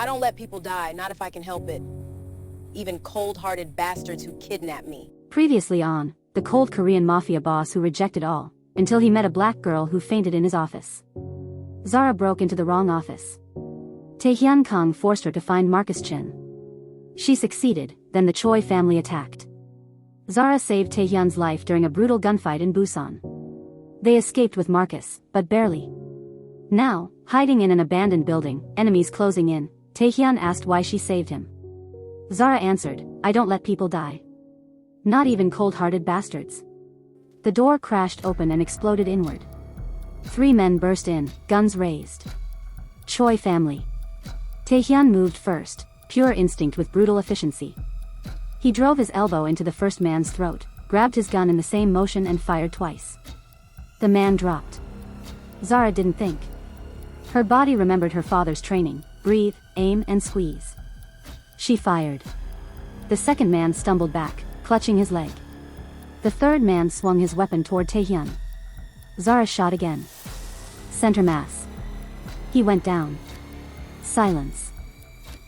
I don't let people die, not if I can help it. Even cold-hearted bastards who kidnap me. Previously on, the cold Korean Mafia boss who rejected all, until he met a black girl who fainted in his office. Zara broke into the wrong office. Tae-hyun Kang forced her to find Marcus Chin. She succeeded, then the Choi family attacked. Zara saved Tae-hyun's life during a brutal gunfight in Busan. They escaped with Marcus, but barely. Now, hiding in an abandoned building, enemies closing in, Tae-hyun asked why she saved him. Zara answered, "I don't let people die. Not even cold-hearted bastards." The door crashed open and exploded inward. 3 men burst in, guns raised. Choi family. Tae-hyun moved first, pure instinct with brutal efficiency. He drove his elbow into the first man's throat, grabbed his gun in the same motion and fired twice. The man dropped. Zara didn't think. Her body remembered her father's training: breathe, aim and squeeze. She fired. The second man stumbled back, clutching his leg. The third man swung his weapon toward Tae-hyun. Zara shot again. Center mass. He went down. Silence.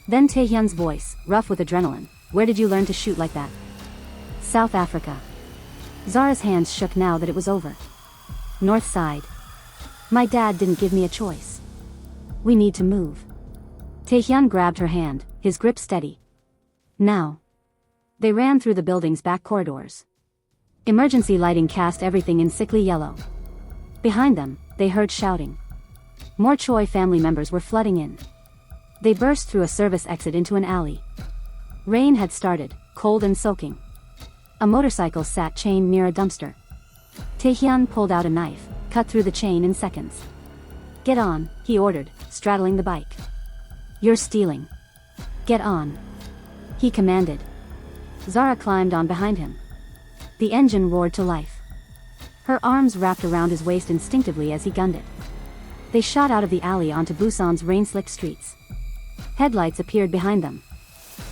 Then Tae-hyun's voice, rough with adrenaline. "Where did you learn to shoot like that?" "South Africa." Zara's hands shook now that it was over. "North side. My dad didn't give me a choice. We need to move." Tae-hyun grabbed her hand, his grip steady. Now. They ran through the building's back corridors. Emergency lighting cast everything in sickly yellow. Behind them, they heard shouting. More Choi family members were flooding in. They burst through a service exit into an alley. Rain had started, cold and soaking. A motorcycle sat chained near a dumpster. Tae-hyun pulled out a knife, cut through the chain in seconds. "Get on," he ordered, straddling the bike. "You're stealing. Get on," he commanded. Zara climbed on behind him. The engine roared to life. Her arms wrapped around his waist instinctively as he gunned it. They shot out of the alley onto Busan's rain-slicked streets. Headlights appeared behind them.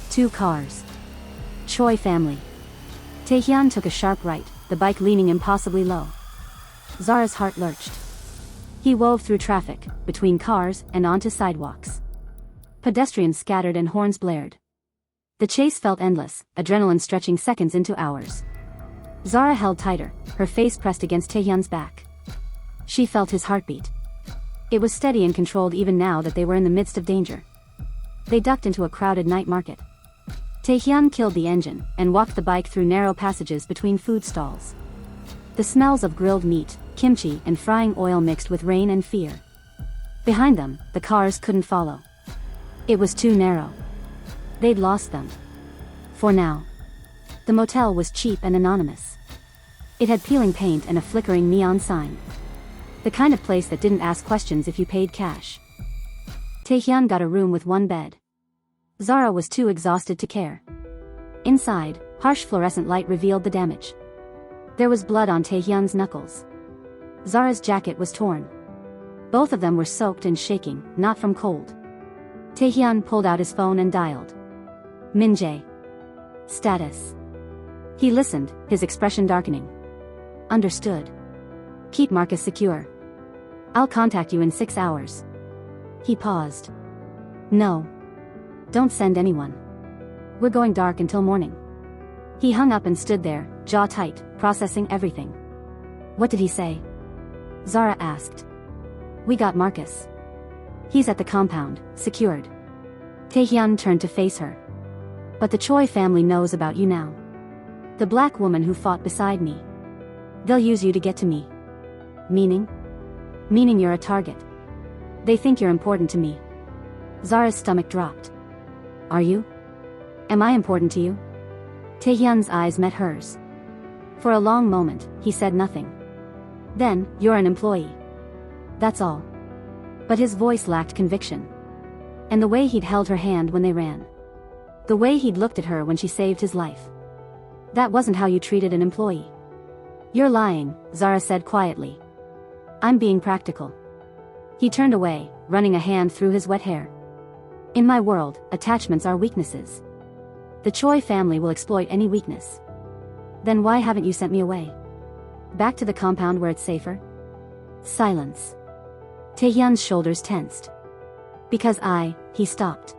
2 cars. Choi family. Tae-hyun took a sharp right, the bike leaning impossibly low. Zara's heart lurched. He wove through traffic, between cars, and onto sidewalks. Pedestrians scattered and horns blared. The chase felt endless, adrenaline stretching seconds into hours. Zara held tighter, her face pressed against Tae-hyun's back. She felt his heartbeat. It was steady and controlled even now that they were in the midst of danger. They ducked into a crowded night market. Tae-hyun killed the engine, and walked the bike through narrow passages between food stalls. The smells of grilled meat, kimchi and frying oil mixed with rain and fear. Behind them, the cars couldn't follow. It was too narrow. They'd lost them. For now. The motel was cheap and anonymous. It had peeling paint and a flickering neon sign. The kind of place that didn't ask questions if you paid cash. Tae-hyun got a room with 1 bed. Zara was too exhausted to care. Inside, harsh fluorescent light revealed the damage. There was blood on Tae-hyun's knuckles. Zara's jacket was torn. Both of them were soaked and shaking, not from cold. Tae-hyun pulled out his phone and dialed. "Min-jae. Status." He listened, his expression darkening. "Understood. Keep Marcus secure. I'll contact you in 6 hours." He paused. "No. Don't send anyone. We're going dark until morning." He hung up and stood there, jaw tight, processing everything. "What did he say?" Zara asked. "We got Marcus. He's at the compound, secured." Tae-hyun turned to face her. "But the Choi family knows about you now. The black woman who fought beside me. They'll use you to get to me." "Meaning?" "Meaning you're a target. They think you're important to me." Zara's stomach dropped. "Are you? Am I important to you?" Tae-hyun's eyes met hers. For a long moment, he said nothing. "Then, you're an employee. That's all." But his voice lacked conviction. And the way he'd held her hand when they ran. The way he'd looked at her when she saved his life. That wasn't how you treated an employee. "You're lying," Zara said quietly. "I'm being practical." He turned away, running a hand through his wet hair. "In my world, attachments are weaknesses. The Choi family will exploit any weakness. Then why haven't you sent me away? Back to the compound where it's safer?" Silence. Tae-hyun's shoulders tensed. "Because he stopped.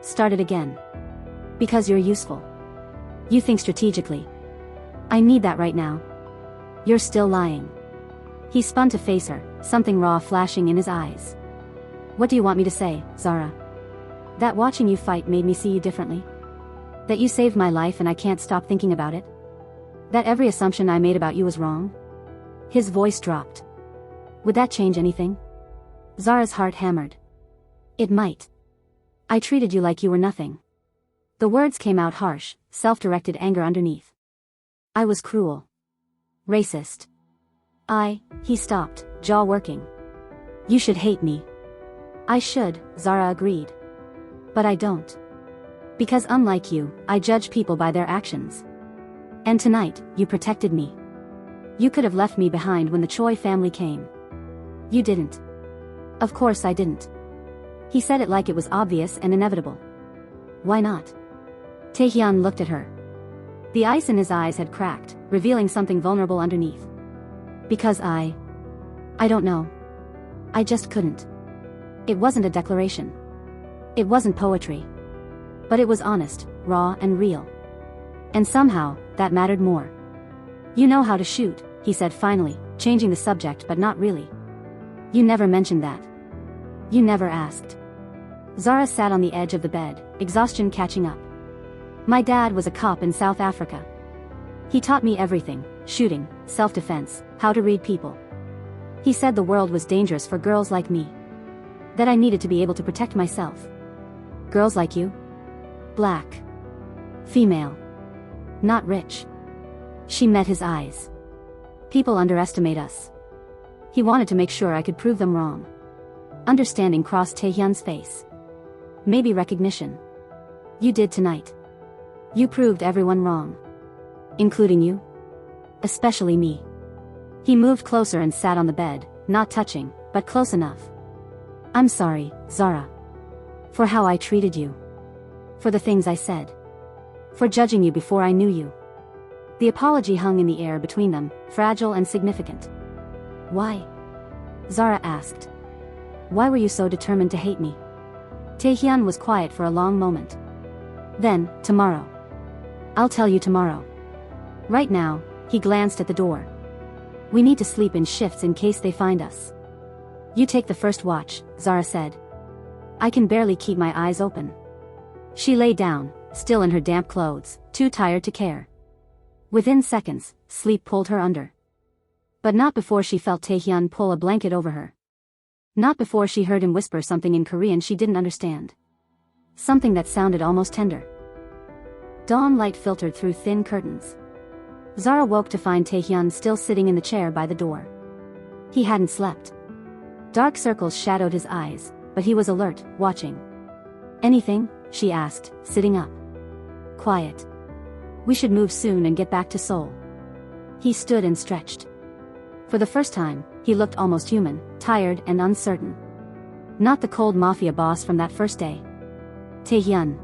Start it again. Because you're useful. You think strategically. I need that right now. You're still lying. He spun to face her, something raw flashing in his eyes. What do you want me to say, Zara? That watching you fight made me see you differently? That you saved my life and I can't stop thinking about it? That every assumption I made about you was wrong? His voice dropped. Would that change anything? Zara's heart hammered. It might. I treated you like you were nothing. The words came out harsh, self-directed anger underneath. I was cruel. Racist. He stopped, jaw working. You should hate me. I should, Zara agreed. But I don't. Because unlike you, I judge people by their actions. And tonight, you protected me. You could have left me behind when the Choi family came. You didn't. Of course I didn't. He said it like it was obvious and inevitable. Why not? Tae-hyun looked at her. The ice in his eyes had cracked, revealing something vulnerable underneath. Because I don't know. I just couldn't. It wasn't a declaration. It wasn't poetry. But it was honest, raw and real. And somehow, that mattered more. You know how to shoot, he said finally, changing the subject but not really. You never mentioned that. You never asked. Zara sat on the edge of the bed, exhaustion catching up. My dad was a cop in South Africa. He taught me everything, shooting, self-defense, how to read people. He said the world was dangerous for girls like me. That I needed to be able to protect myself. Girls like you? Black. Female. Not rich. She met his eyes. People underestimate us. He wanted to make sure I could prove them wrong. Understanding crossed Tae-hyun's face. Maybe recognition. You did tonight. You proved everyone wrong. Including you. Especially me. He moved closer and sat on the bed, not touching, but close enough. I'm sorry, Zara. For how I treated you. For the things I said. For judging you before I knew you. The apology hung in the air between them, fragile and significant. Why? Zara asked. Why were you so determined to hate me? Tae-hyun was quiet for a long moment. Then, tomorrow. I'll tell you tomorrow. Right now, he glanced at the door. We need to sleep in shifts in case they find us. You take the first watch, Zara said. I can barely keep my eyes open. She lay down, still in her damp clothes, too tired to care. Within seconds, sleep pulled her under. But not before she felt Tae-hyun pull a blanket over her. Not before she heard him whisper something in Korean she didn't understand. Something that sounded almost tender. Dawn light filtered through thin curtains. Zara woke to find Tae-hyun still sitting in the chair by the door. He hadn't slept. Dark circles shadowed his eyes, but he was alert, watching. Anything? She asked, sitting up. Quiet. We should move soon and get back to Seoul. He stood and stretched. For the first time, he looked almost human, tired and uncertain. Not the cold Mafia boss from that first day. Tae-hyun.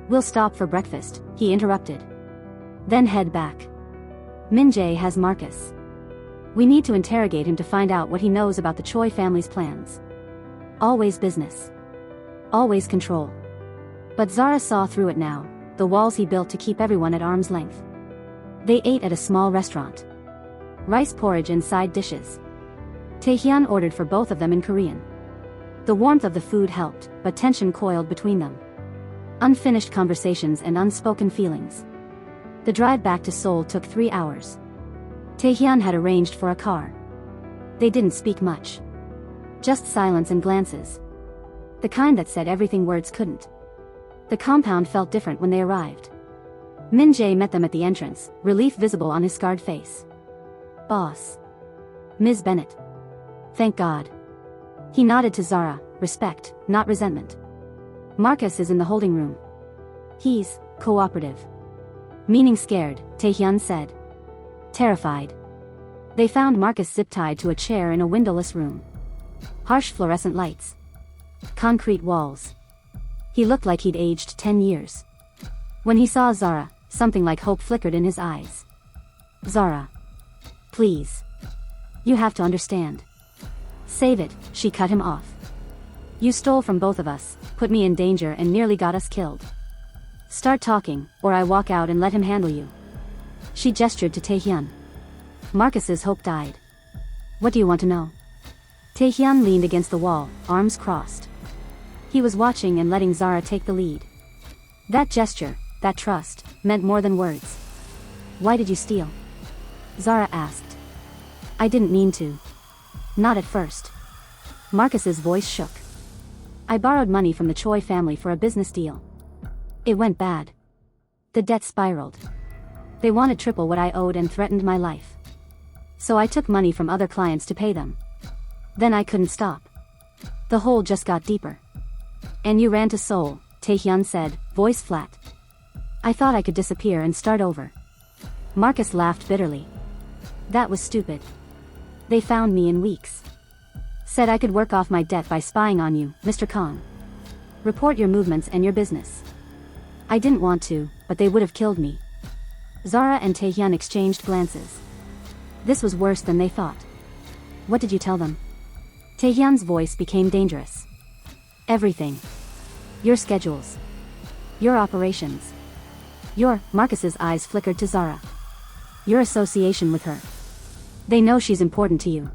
We'll stop for breakfast, he interrupted. Then head back. Min-jae has Marcus. We need to interrogate him to find out what he knows about the Choi family's plans. Always business. Always control. But Zara saw through it now, the walls he built to keep everyone at arm's length. They ate at a small restaurant. Rice porridge and side dishes. Tae-hyun ordered for both of them in Korean. The warmth of the food helped, but tension coiled between them. Unfinished conversations and unspoken feelings. The drive back to Seoul took 3 hours. Tae-hyun had arranged for a car. They didn't speak much. Just silence and glances. The kind that said everything words couldn't. The compound felt different when they arrived. Min-jae met them at the entrance, relief visible on his scarred face. Boss. Ms. Bennett. Thank God. He nodded to Zara, respect, not resentment. Marcus is in the holding room. He's cooperative. Meaning scared, Tae-hyun said. Terrified. They found Marcus zip-tied to a chair in a windowless room. Harsh fluorescent lights. Concrete walls. He looked like he'd aged 10 years. When he saw Zara, something like hope flickered in his eyes. Zara. Please. You have to understand. Save it, she cut him off. You stole from both of us, put me in danger and nearly got us killed. Start talking, or I walk out and let him handle you. She gestured to Tae-hyun. Marcus's hope died. What do you want to know? Tae-hyun leaned against the wall, arms crossed. He was watching and letting Zara take the lead. That gesture, that trust, meant more than words. Why did you steal? Zara asked. I didn't mean to. Not at first. Marcus's voice shook. I borrowed money from the Choi family for a business deal. It went bad. The debt spiraled. They wanted triple what I owed and threatened my life. So I took money from other clients to pay them. Then I couldn't stop. The hole just got deeper. And you ran to Seoul, Tae-hyun said, voice flat. I thought I could disappear and start over. Marcus laughed bitterly. That was stupid. They found me in weeks. Said I could work off my debt by spying on you, Mr. Kang. Report your movements and your business. I didn't want to, but they would have killed me. Zara and Tae-hyun exchanged glances. This was worse than they thought. What did you tell them? Tae-hyun's voice became dangerous. Everything. Your schedules. Your operations. Marcus's eyes flickered to Zara. Your association with her. They know she's important to you.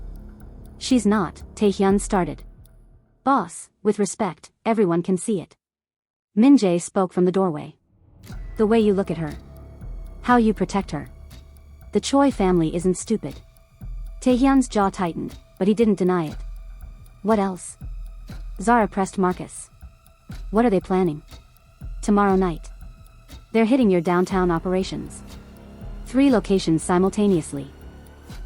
She's not, Tae-hyun started. Boss, with respect, everyone can see it. Min-jae spoke from the doorway. The way you look at her. How you protect her. The Choi family isn't stupid. Tae-hyun's jaw tightened, but he didn't deny it. What else? Zara pressed Marcus. What are they planning? Tomorrow night. They're hitting your downtown operations. 3 locations simultaneously.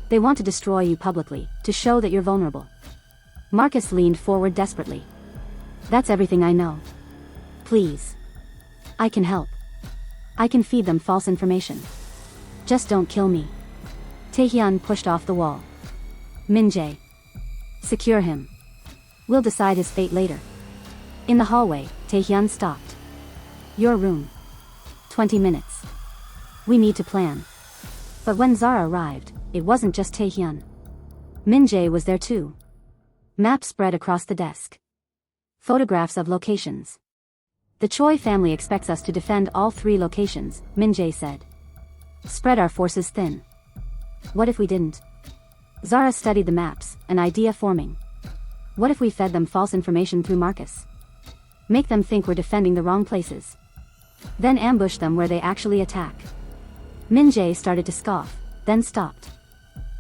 They want to destroy you publicly, to show that you're vulnerable. Marcus leaned forward desperately. That's everything I know. Please. I can help. I can feed them false information. Just don't kill me. Tae-hyun pushed off the wall. Min-jae. Secure him. We'll decide his fate later. In the hallway, Tae-hyun stopped. Your room. 20 minutes. We need to plan. But when Zara arrived, it wasn't just Tae-hyun. Min-jae was there too. Maps spread across the desk. Photographs of locations. The Choi family expects us to defend all 3 locations, Min-jae said. Spread our forces thin. What if we didn't? Zara studied the maps, an idea forming. What if we fed them false information through Marcus? Make them think we're defending the wrong places. Then ambush them where they actually attack. Min-jae started to scoff, then stopped.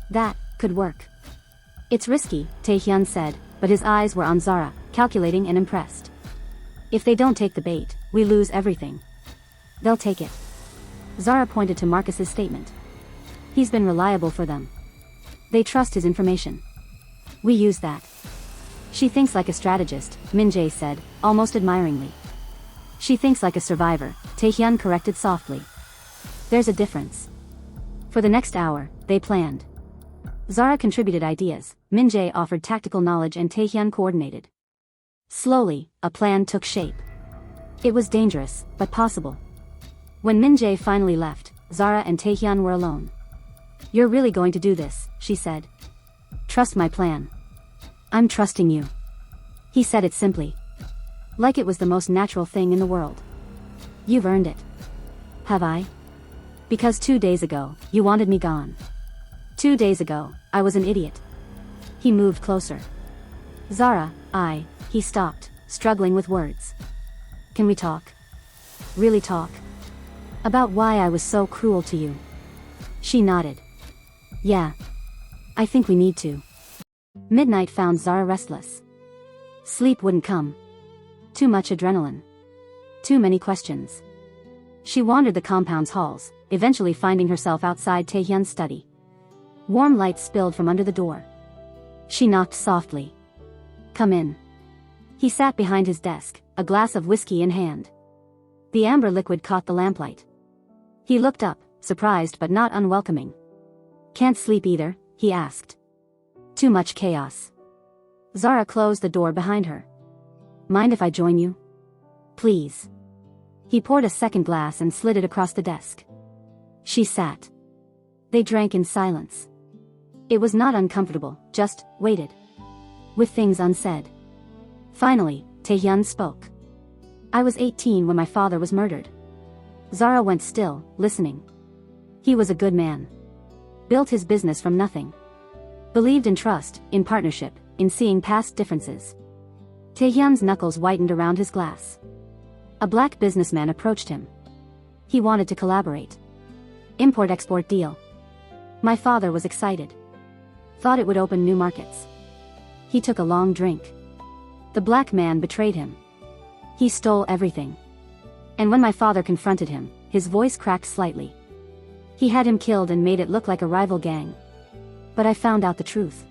That could work. It's risky, Tae-hyun said, but his eyes were on Zara, calculating and impressed. If they don't take the bait, we lose everything. They'll take it. Zara pointed to Marcus's statement. He's been reliable for them. They trust his information. We use that. She thinks like a strategist, Min-jae said, almost admiringly. She thinks like a survivor, Tae-hyun corrected softly. There's a difference. For the next hour, they planned. Zara contributed ideas, Min-jae offered tactical knowledge and Tae-hyun coordinated. Slowly, a plan took shape. It was dangerous, but possible. When Min-jae finally left, Zara and Tae-hyun were alone. You're really going to do this, she said. Trust my plan. I'm trusting you. He said it simply. Like it was the most natural thing in the world. You've earned it. Have I? Because 2 days ago, you wanted me gone. 2 days ago, I was an idiot. He moved closer. Zara, he stopped, struggling with words. Can we talk? Really talk? About why I was so cruel to you. She nodded. Yeah. I think we need to. Midnight found Zara restless. Sleep wouldn't come. Too much adrenaline. Too many questions. She wandered the compound's halls, eventually finding herself outside Tae-hyun's study. Warm light spilled from under the door. She knocked softly. Come in. He sat behind his desk, a glass of whiskey in hand. The amber liquid caught the lamplight. He looked up, surprised but not unwelcoming. Can't sleep either, he asked. Too much chaos. Zara closed the door behind her. Mind if I join you? Please. He poured a second glass and slid it across the desk. She sat. They drank in silence. It was not uncomfortable, just waited. With things unsaid. Finally, Tae-hyun spoke. I was 18 when my father was murdered. Zara went still, listening. He was a good man. Built his business from nothing. Believed in trust, in partnership, in seeing past differences. Tae-hyun's knuckles whitened around his glass. A black businessman approached him. He wanted to collaborate. Import-export deal. My father was excited. Thought it would open new markets. He took a long drink. The black man betrayed him. He stole everything. And when my father confronted him, his voice cracked slightly. He had him killed and made it look like a rival gang. But I found out the truth.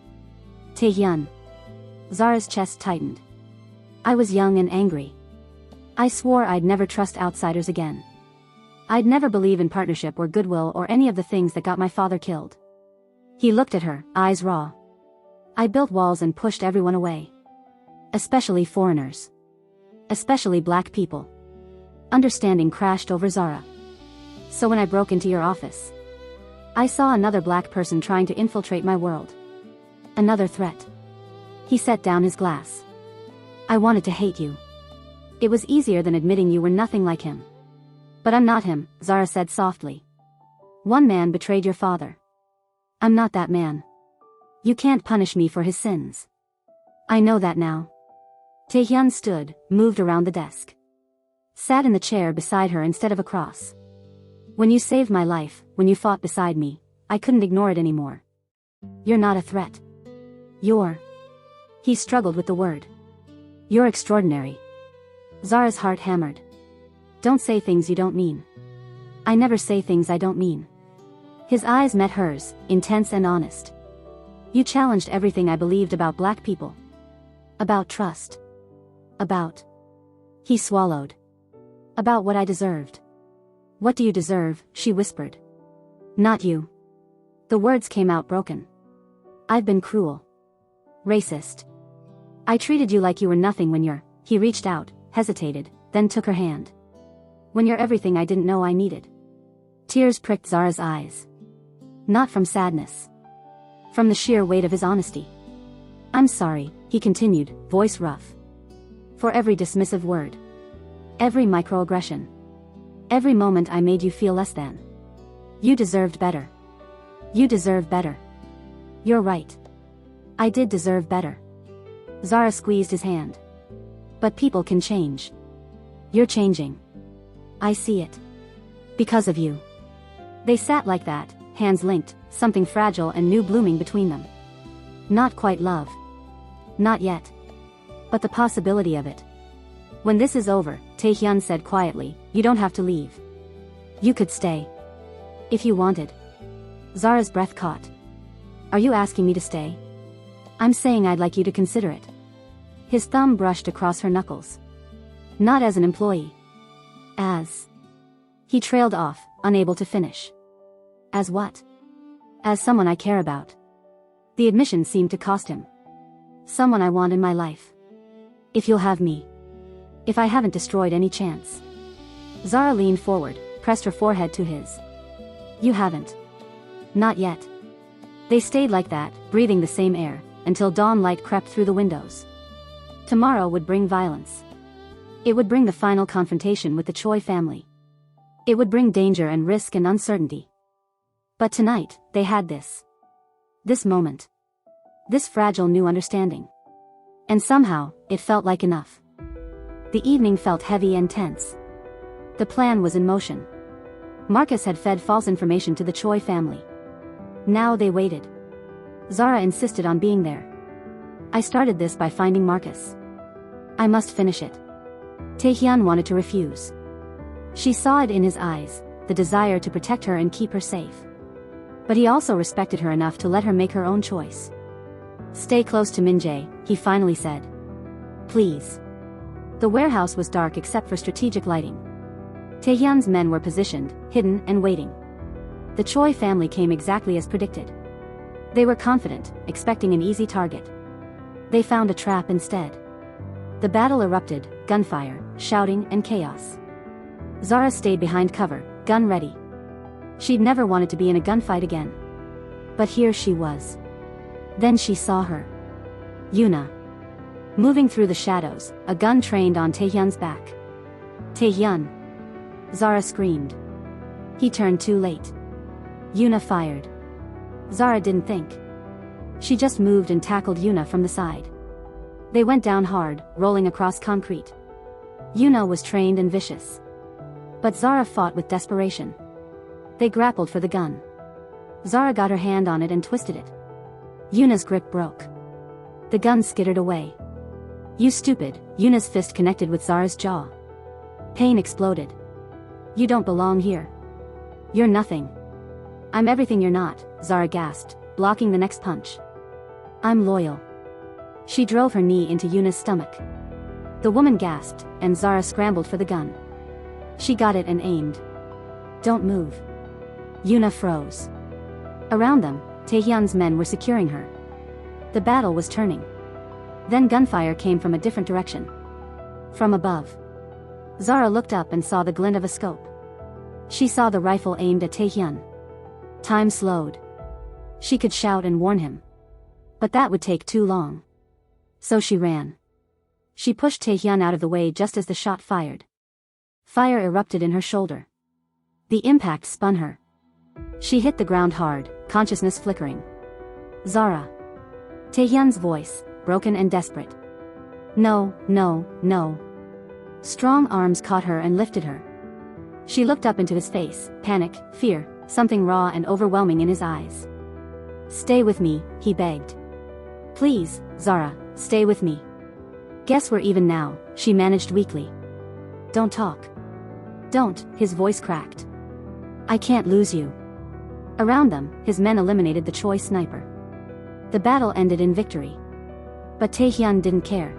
Tae-hyun. Zara's chest tightened. I was young and angry. I swore I'd never trust outsiders again. I'd never believe in partnership or goodwill or any of the things that got my father killed. He looked at her, eyes raw. I built walls and pushed everyone away. Especially foreigners. Especially black people. Understanding crashed over Zara. So when I broke into your office, I saw another black person trying to infiltrate my world. Another threat. He set down his glass. I wanted to hate you. It was easier than admitting you were nothing like him. But I'm not him, Zara said softly. One man betrayed your father. I'm not that man. You can't punish me for his sins. I know that now. Tae-hyun stood, moved around the desk. Sat in the chair beside her instead of across. When you saved my life, when you fought beside me, I couldn't ignore it anymore. You're not a threat. You're... He struggled with the word. You're extraordinary. Zara's heart hammered. Don't say things you don't mean. I never say things I don't mean. His eyes met hers, intense and honest. You challenged everything I believed about black people. About trust. About... He swallowed. About what I deserved. What do you deserve? She whispered. Not you. The words came out broken. I've been cruel. Racist. I treated you like you were nothing when you're... He reached out, hesitated, then took her hand. When you're everything I didn't know I needed. Tears pricked Zara's eyes. Not from sadness. From the sheer weight of his honesty. I'm sorry, he continued, voice rough. For every dismissive word. Every microaggression. Every moment I made you feel less than. You deserved better. You deserve better. You're right. I did deserve better. Zara squeezed his hand. But people can change. You're changing. I see it. Because of you. They sat like that, hands linked, something fragile and new blooming between them. Not quite love. Not yet. But the possibility of it. When this is over, Tae-hyun said quietly, you don't have to leave. You could stay. If you wanted. Zara's breath caught. Are you asking me to stay? I'm saying I'd like you to consider it. His thumb brushed across her knuckles. Not as an employee. As... He trailed off, unable to finish. As what? As someone I care about. The admission seemed to cost him. Someone I want in my life. If you'll have me. If I haven't destroyed any chance. Zara leaned forward, pressed her forehead to his. You haven't. Not yet. They stayed like that, breathing the same air, until dawn light crept through the windows. Tomorrow would bring violence. It would bring the final confrontation with the Choi family. It would bring danger and risk and uncertainty. But tonight, they had this. This moment. This fragile new understanding. And somehow, it felt like enough. The evening felt heavy and tense. The plan was in motion. Marcus had fed false information to the Choi family. Now they waited. Zara insisted on being there. I started this by finding Marcus. I must finish it. Tae-hyun wanted to refuse. She saw it in his eyes, the desire to protect her and keep her safe. But he also respected her enough to let her make her own choice. Stay close to Min-jae, he finally said. Please. The warehouse was dark except for strategic lighting. Tae-hyun's men were positioned, hidden and waiting. The Choi family came exactly as predicted. They were confident, expecting an easy target. They found a trap instead. The battle erupted, gunfire, shouting and chaos. Zara stayed behind cover, gun ready. She'd never wanted to be in a gunfight again. But here she was. Then she saw her. Yuna. Moving through the shadows, a gun trained on Tae-hyun's back. Tae-hyun! Zara screamed. He turned too late. Yuna fired. Zara didn't think. She just moved and tackled Yuna from the side. They went down hard, rolling across concrete. Yuna was trained and vicious. But Zara fought with desperation. They grappled for the gun. Zara got her hand on it and twisted it. Yuna's grip broke. The gun skittered away. You stupid, Yuna's fist connected with Zara's jaw. Pain exploded. You don't belong here. You're nothing. I'm everything you're not, Zara gasped, blocking the next punch. I'm loyal. She drove her knee into Yuna's stomach. The woman gasped, and Zara scrambled for the gun. She got it and aimed. Don't move. Yuna froze. Around them, Tae-hyun's men were securing her. The battle was turning. Then gunfire came from a different direction. From above. Zara looked up and saw the glint of a scope. She saw the rifle aimed at Tae-hyun. Time slowed. She could shout and warn him. But that would take too long. So she ran. She pushed Tae-hyun out of the way just as the shot fired. Fire erupted in her shoulder. The impact spun her. She hit the ground hard, consciousness flickering. Zara. Tae-hyun's voice, broken and desperate. No, no, no. Strong arms caught her and lifted her. She looked up into his face, panic, fear, something raw and overwhelming in his eyes. Stay with me, he begged. Please, Zara, stay with me. Guess we're even now, she managed weakly. Don't talk. Don't, his voice cracked. I can't lose you. Around them, his men eliminated the Choi sniper. The battle ended in victory. But Tae-hyun didn't care.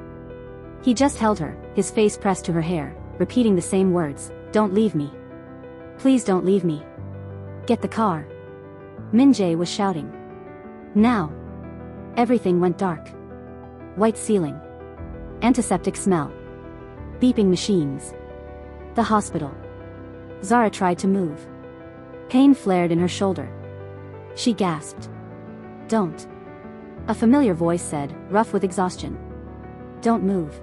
He just held her, his face pressed to her hair, repeating the same words, don't leave me. Please don't leave me. Get the car. Min-jae was shouting. Now. Everything went dark. White ceiling. Antiseptic smell. Beeping machines. The hospital. Zara tried to move. Pain flared in her shoulder. She gasped. Don't. A familiar voice said, rough with exhaustion. Don't move.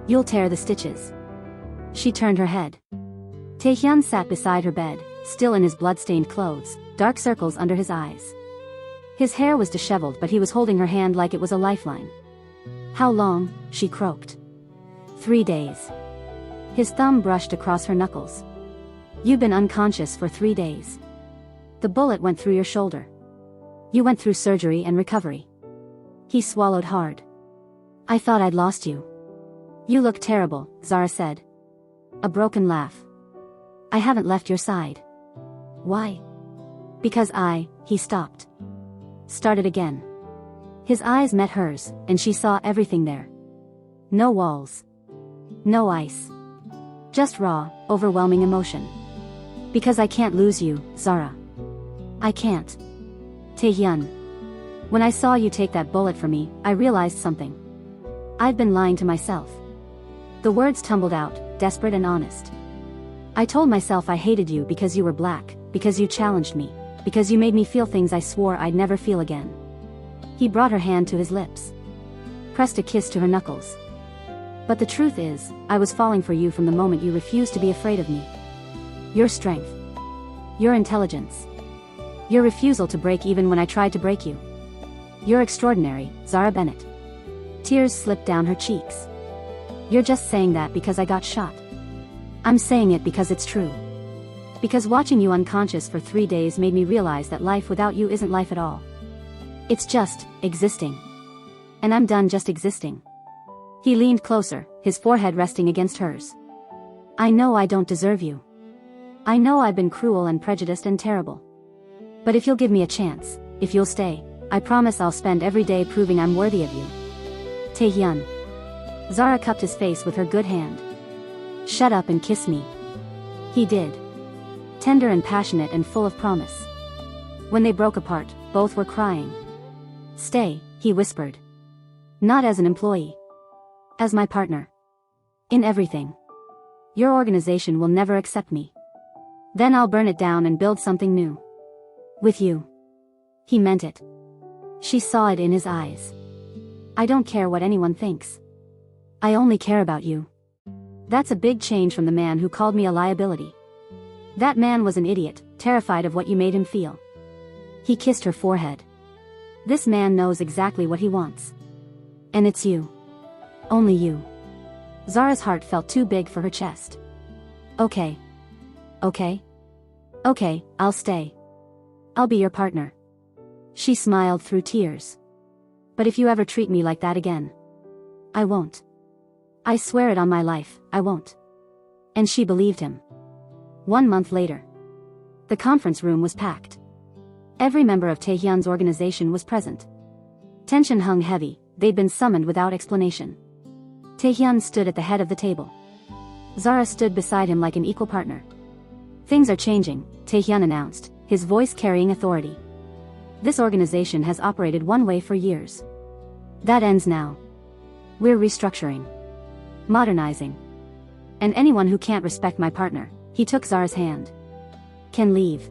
You'll tear the stitches. She turned her head. Tae-hyun sat beside her bed, still in his blood-stained clothes, dark circles under his eyes. His hair was disheveled, but he was holding her hand like it was a lifeline. How long? She croaked. 3 days. His thumb brushed across her knuckles. You've been unconscious for 3 days. The bullet went through your shoulder. You went through surgery and recovery. He swallowed hard. I thought I'd lost you. You look terrible, Zara said. A broken laugh. I haven't left your side. Why? Because he stopped. Started again. His eyes met hers, and she saw everything there. No walls. No ice. Just raw, overwhelming emotion. Because I can't lose you, Zara. I can't. Tae-hyun. When I saw you take that bullet for me, I realized something. I've been lying to myself. The words tumbled out, desperate and honest. I told myself I hated you because you were black, because you challenged me, because you made me feel things I swore I'd never feel again. He brought her hand to his lips. Pressed a kiss to her knuckles. But the truth is, I was falling for you from the moment you refused to be afraid of me. Your strength. Your intelligence. Your refusal to break even when I tried to break you. You're extraordinary, Zara Bennett. Tears slipped down her cheeks. You're just saying that because I got shot. I'm saying it because it's true. Because watching you unconscious for 3 days made me realize that life without you isn't life at all. It's just existing. And I'm done just existing. He leaned closer, his forehead resting against hers. I know I don't deserve you. I know I've been cruel and prejudiced and terrible. But if you'll give me a chance, if you'll stay, I promise I'll spend every day proving I'm worthy of you. Tae-hyun. Zara cupped his face with her good hand. Shut up and kiss me. He did. Tender and passionate and full of promise. When they broke apart, both were crying. Stay, he whispered. Not as an employee. As my partner. In everything. Your organization will never accept me. Then I'll burn it down and build something new. With you. He meant it. She saw it in his eyes. I don't care what anyone thinks. I only care about you. That's a big change from the man who called me a liability. That man was an idiot, terrified of what you made him feel. He kissed her forehead. This man knows exactly what he wants. And it's you. Only you. Zara's heart felt too big for her chest. Okay. Okay? Okay, I'll stay. I'll be your partner. She smiled through tears. But if you ever treat me like that again, I won't. I swear it on my life, I won't. And she believed him. 1 month later. The conference room was packed. Every member of Tae-hyun's organization was present. Tension hung heavy, they'd been summoned without explanation. Tae-hyun stood at the head of the table. Zara stood beside him like an equal partner. Things are changing, Tae-hyun announced, his voice carrying authority. This organization has operated one way for years. That ends now. We're restructuring. Modernizing. And anyone who can't respect my partner, he took Zara's hand, can leave.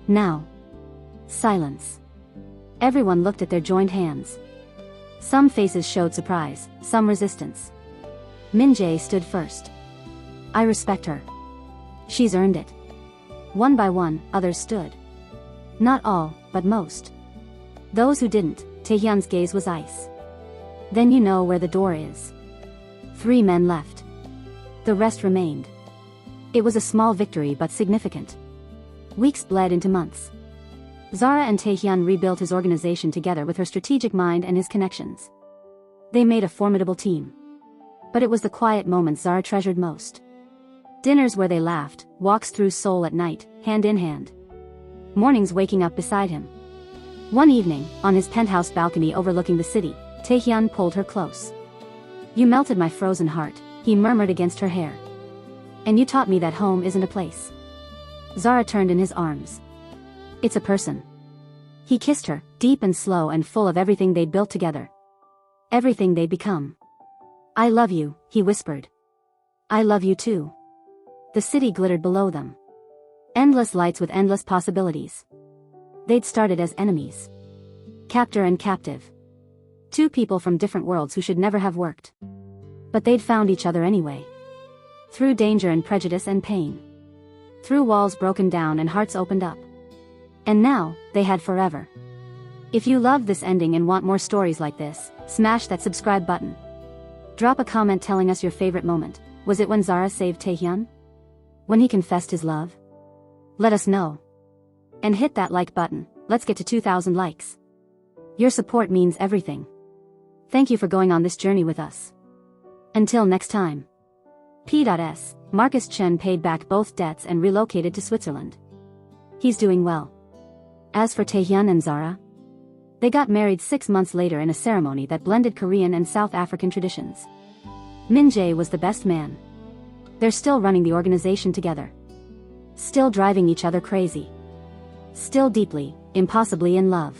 Now. Silence. Everyone looked at their joined hands. Some faces showed surprise, some resistance. Min-jae stood first. I respect her. She's earned it. One by one, others stood. Not all, but most. Those who didn't, Tae-hyun's gaze was ice. Then you know where the door is. 3 men left. The rest remained. It was a small victory but significant. Weeks bled into months. Zara and Tae-hyun rebuilt his organization together with her strategic mind and his connections. They made a formidable team. But it was the quiet moments Zara treasured most. Dinners where they laughed, walks through Seoul at night, hand in hand. Mornings waking up beside him. One evening, on his penthouse balcony overlooking the city, Tae-hyun pulled her close. You melted my frozen heart, he murmured against her hair. And you taught me that home isn't a place. Zara turned in his arms. It's a person. He kissed her, deep and slow and full of everything they'd built together. Everything they'd become. I love you, he whispered. I love you too. The city glittered below them. Endless lights with endless possibilities. They'd started as enemies. Captor and captive. 2 people from different worlds who should never have worked. But they'd found each other anyway. Through danger and prejudice and pain. Through walls broken down and hearts opened up. And now, they had forever. If you loved this ending and want more stories like this, smash that subscribe button. Drop a comment telling us your favorite moment. Was it when Zara saved Tae-hyun? When he confessed his love? Let us know. And hit that like button, let's get to 2,000 likes. Your support means everything. Thank you for going on this journey with us. Until next time. P.S. Marcus Chen paid back both debts and relocated to Switzerland. He's doing well. As for Tae-hyun and Zara, they got married 6 months later in a ceremony that blended Korean and South African traditions. Min-jae was the best man. They're still running the organization together. Still driving each other crazy. Still deeply, impossibly in love.